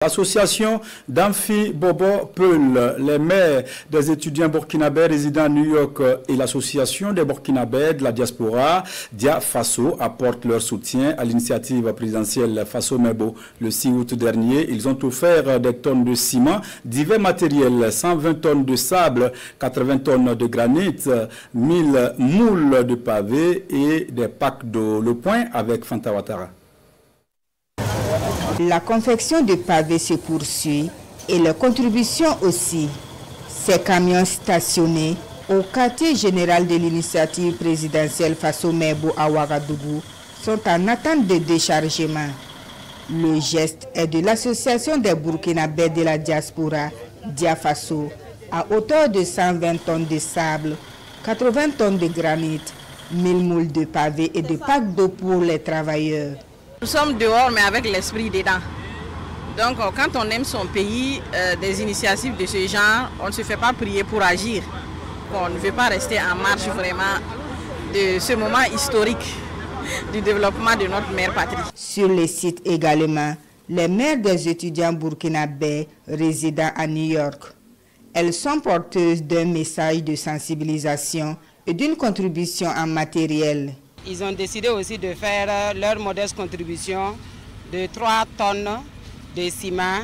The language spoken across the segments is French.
L'association d'Amphi Bobo Peul, les maires des étudiants burkinabés résidant à New York et l'association des burkinabés de la diaspora Dia Faso apportent leur soutien à l'initiative présidentielle Faso Mebo. Le 6 août dernier, ils ont offert des tonnes de ciment, divers matériels, 120 tonnes de sable, 80 tonnes de granit, 1000 moules de pavés et des packs d'eau. Le point avec Fanta Ouattara. La confection de pavés se poursuit et les contributions aussi. Ces camions stationnés au quartier général de l'initiative présidentielle Faso Mebo à Ouagadougou sont en attente de déchargement. Le geste est de l'association des Burkinabés de la diaspora Dia Faso à hauteur de 120 tonnes de sable, 80 tonnes de granit, 1000 moules de pavés et de packs d'eau pour les travailleurs. Nous sommes dehors mais avec l'esprit dedans. Donc quand on aime son pays, des initiatives de ce genre, on ne se fait pas prier pour agir. On ne veut pas rester en marge vraiment de ce moment historique du développement de notre mère patrie. Sur les sites également, les mères des étudiants burkinabés résidant à New York. Elles sont porteuses d'un message de sensibilisation et d'une contribution en matériel. Ils ont décidé aussi de faire leur modeste contribution de 3 tonnes de ciment,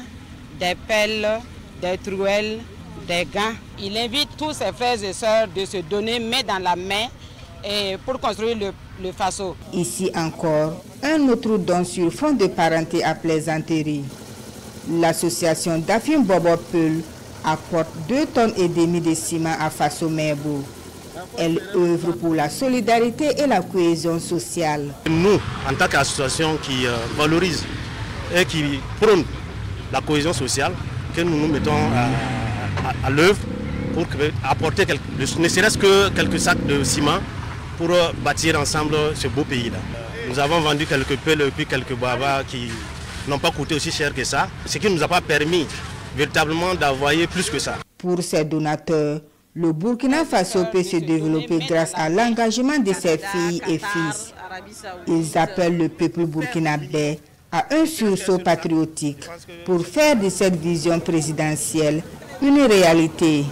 des pelles, des trouelles, des gants. Il invite tous ses frères et sœurs de se donner main dans la main et pour construire le Faso. Ici encore, un autre don sur fond de parenté à plaisanterie. L'association d'Amphi Bobo Peul apporte 2,5 tonnes de ciment à Faso Mebo. Elle œuvre pour la solidarité et la cohésion sociale. Nous, en tant qu'association qui valorise et qui prône la cohésion sociale, que nous nous mettons à l'œuvre pour apporter ne serait-ce que quelques sacs de ciment pour bâtir ensemble ce beau pays-là. Nous avons vendu quelques pelles et puis quelques babas qui n'ont pas coûté aussi cher que ça, ce qui ne nous a pas permis véritablement d'envoyer plus que ça. Pour ces donateurs, le Burkina Faso peut se développer grâce à l'engagement de ses filles et fils. Ils appellent le peuple burkinabé à un sursaut patriotique pour faire de cette vision présidentielle une réalité.